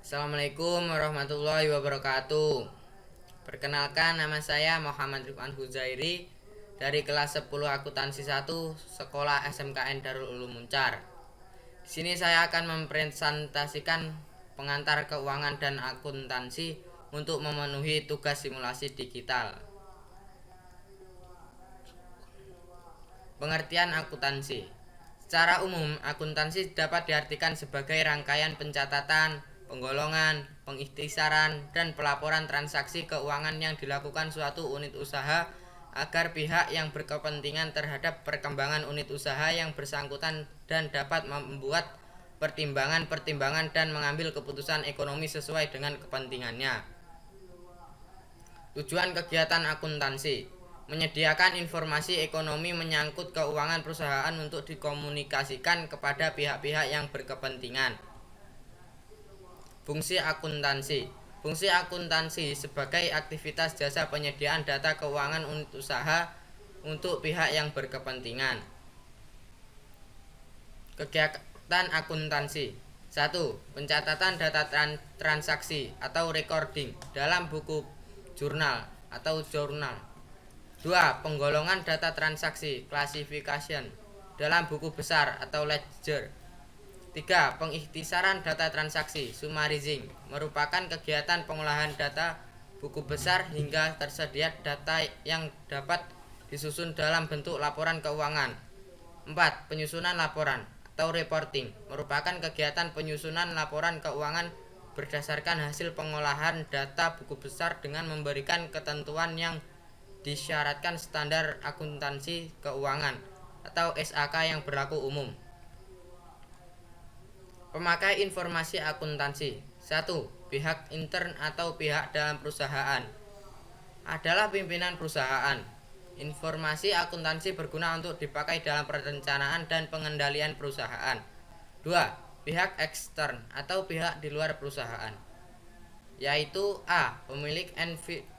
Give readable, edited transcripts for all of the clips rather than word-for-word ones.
Assalamualaikum warahmatullahi wabarakatuh. Perkenalkan, nama saya Muhammad Rifan Huzairi dari kelas 10 Akuntansi 1 Sekolah SMKN Darul Ulum Muncar. Di sini saya akan mempresentasikan pengantar keuangan dan akuntansi untuk memenuhi tugas simulasi digital. Pengertian akuntansi. Secara umum, akuntansi dapat diartikan sebagai rangkaian pencatatan, penggolongan, pengikhtisaran, dan pelaporan transaksi keuangan yang dilakukan suatu unit usaha agar pihak yang berkepentingan terhadap perkembangan unit usaha yang bersangkutan dan dapat membuat pertimbangan-pertimbangan dan mengambil keputusan ekonomi sesuai dengan kepentingannya. Tujuan kegiatan akuntansi: menyediakan informasi ekonomi menyangkut keuangan perusahaan untuk dikomunikasikan kepada pihak-pihak yang berkepentingan. Fungsi akuntansi. Fungsi akuntansi sebagai aktivitas jasa penyediaan data keuangan unit usaha untuk pihak yang berkepentingan. Kegiatan akuntansi: 1. Pencatatan data transaksi atau recording dalam buku jurnal atau jurnal. 2. Penggolongan data transaksi classification dalam buku besar atau ledger. 3. Pengikhtisaran data transaksi summarizing merupakan kegiatan pengolahan data buku besar hingga tersedia data yang dapat disusun dalam bentuk laporan keuangan. 4. Penyusunan laporan atau reporting merupakan kegiatan penyusunan laporan keuangan berdasarkan hasil pengolahan data buku besar dengan memberikan ketentuan yang disyaratkan standar akuntansi keuangan atau SAK yang berlaku umum. Pemakai informasi akuntansi. 1. Pihak intern atau pihak dalam perusahaan adalah pimpinan perusahaan. Informasi akuntansi berguna untuk dipakai dalam perencanaan dan pengendalian perusahaan. 2. Pihak ekstern atau pihak di luar perusahaan, yaitu A. Pemilik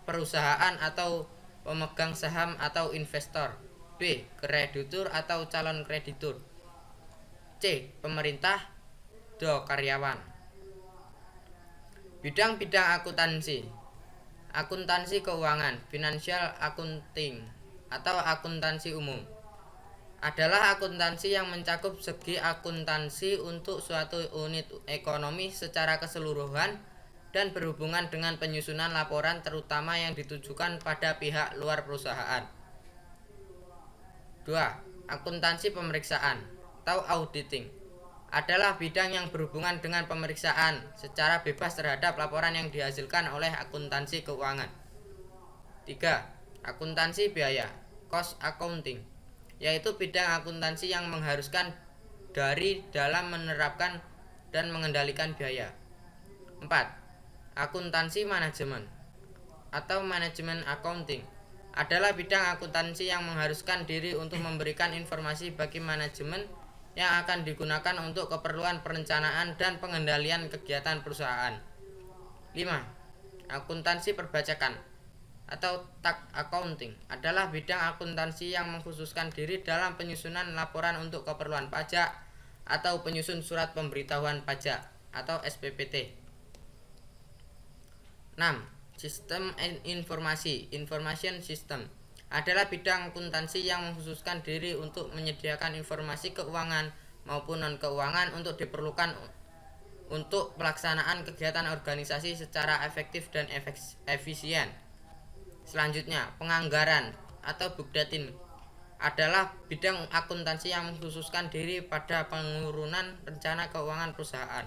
perusahaan atau pemegang saham atau investor. B. Kreditur atau calon kreditur. C. Pemerintah. D. Karyawan. Bidang-bidang akuntansi. Akuntansi keuangan, financial accounting atau akuntansi umum, adalah akuntansi yang mencakup segi akuntansi untuk suatu unit ekonomi secara keseluruhan dan berhubungan dengan penyusunan laporan terutama yang ditujukan pada pihak luar perusahaan. 2. Akuntansi pemeriksaan atau auditing adalah bidang yang berhubungan dengan pemeriksaan secara bebas terhadap laporan yang dihasilkan oleh akuntansi keuangan. 3. Akuntansi biaya, cost accounting, yaitu bidang akuntansi yang mengharuskan dari dalam menerapkan dan mengendalikan biaya. 4. Akuntansi manajemen atau manajemen accounting adalah bidang akuntansi yang mengharuskan diri untuk memberikan informasi bagi manajemen yang akan digunakan untuk keperluan perencanaan dan pengendalian kegiatan perusahaan. 5. Akuntansi perpajakan atau tax accounting adalah bidang akuntansi yang mengkhususkan diri dalam penyusunan laporan untuk keperluan pajak atau penyusun surat pemberitahuan pajak atau SPPT. 6. Sistem informasi, information system, adalah bidang akuntansi yang mengkhususkan diri untuk menyediakan informasi keuangan maupun non-keuangan untuk diperlukan untuk pelaksanaan kegiatan organisasi secara efektif dan efisien. Selanjutnya, penganggaran atau budgeting adalah bidang akuntansi yang mengkhususkan diri pada pengurunan rencana keuangan perusahaan.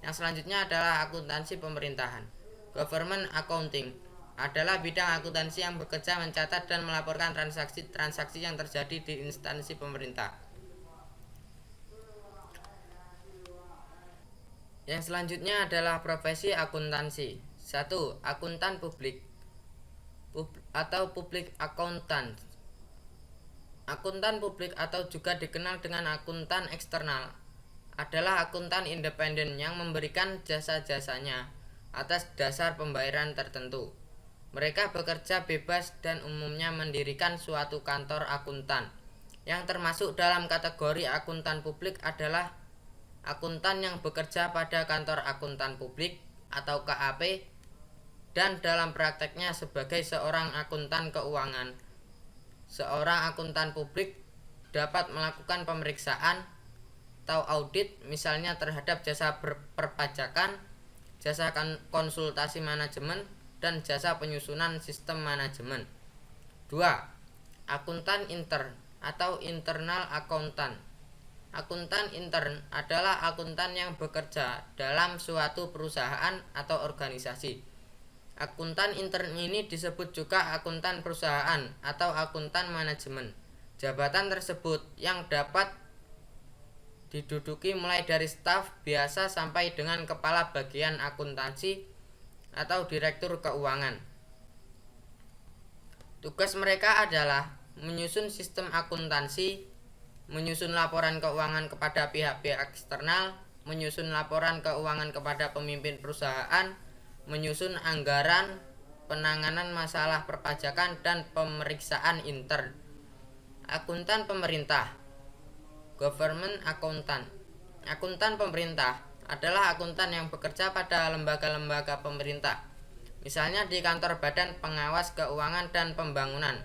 Yang selanjutnya adalah akuntansi pemerintahan. Government accounting adalah bidang akuntansi yang bekerja mencatat dan melaporkan transaksi-transaksi yang terjadi di instansi pemerintah. Yang selanjutnya adalah profesi akuntansi. 1. Akuntan publik atau public accountant. Akuntan publik atau juga dikenal dengan akuntan eksternal adalah akuntan independen yang memberikan jasa-jasanya atas dasar pembayaran tertentu. Mereka bekerja bebas dan umumnya mendirikan suatu kantor akuntan. Yang termasuk dalam kategori akuntan publik adalah akuntan yang bekerja pada kantor akuntan publik atau KAP, dan dalam prakteknya sebagai seorang akuntan keuangan. Seorang akuntan publik dapat melakukan pemeriksaan atau audit, misalnya terhadap jasa perpajakan, jasa konsultasi manajemen, dan jasa penyusunan sistem manajemen. 2. Akuntan intern atau internal accountant. Akuntan intern adalah akuntan yang bekerja dalam suatu perusahaan atau organisasi. Akuntan intern ini disebut juga akuntan perusahaan atau akuntan manajemen. Jabatan tersebut yang dapat diduduki mulai dari staf biasa sampai dengan kepala bagian akuntansi atau direktur keuangan. Tugas mereka adalah menyusun sistem akuntansi, menyusun laporan keuangan kepada pihak-pihak eksternal, menyusun laporan keuangan kepada pemimpin perusahaan, menyusun anggaran, penanganan masalah perpajakan, dan pemeriksaan intern. Akuntan pemerintah, government accountant. Akuntan pemerintah adalah akuntan yang bekerja pada lembaga-lembaga pemerintah, misalnya di kantor Badan Pengawas Keuangan dan Pembangunan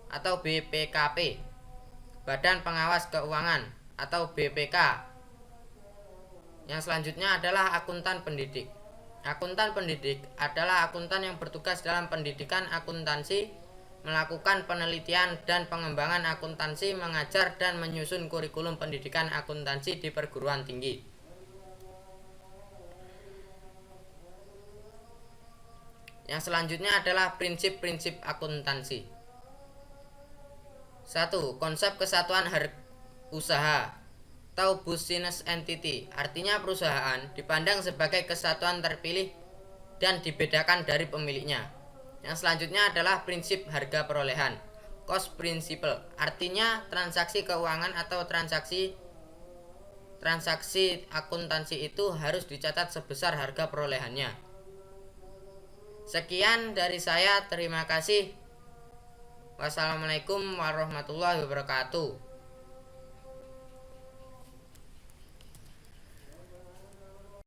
atau BPKP, Badan Pengawas Keuangan atau BPK. Yang selanjutnya adalah akuntan pendidik. Akuntan pendidik adalah akuntan yang bertugas dalam pendidikan akuntansi, melakukan penelitian dan pengembangan akuntansi, mengajar dan menyusun kurikulum pendidikan akuntansi di perguruan tinggi. Yang selanjutnya adalah prinsip-prinsip akuntansi. 1. Konsep kesatuan usaha atau business entity, artinya perusahaan dipandang sebagai kesatuan terpilih dan dibedakan dari pemiliknya. Yang selanjutnya adalah prinsip harga perolehan, cost principle, artinya transaksi keuangan atau transaksi akuntansi itu harus dicatat sebesar harga perolehannya. Sekian dari saya, terima kasih. Wassalamualaikum warahmatullahi wabarakatuh.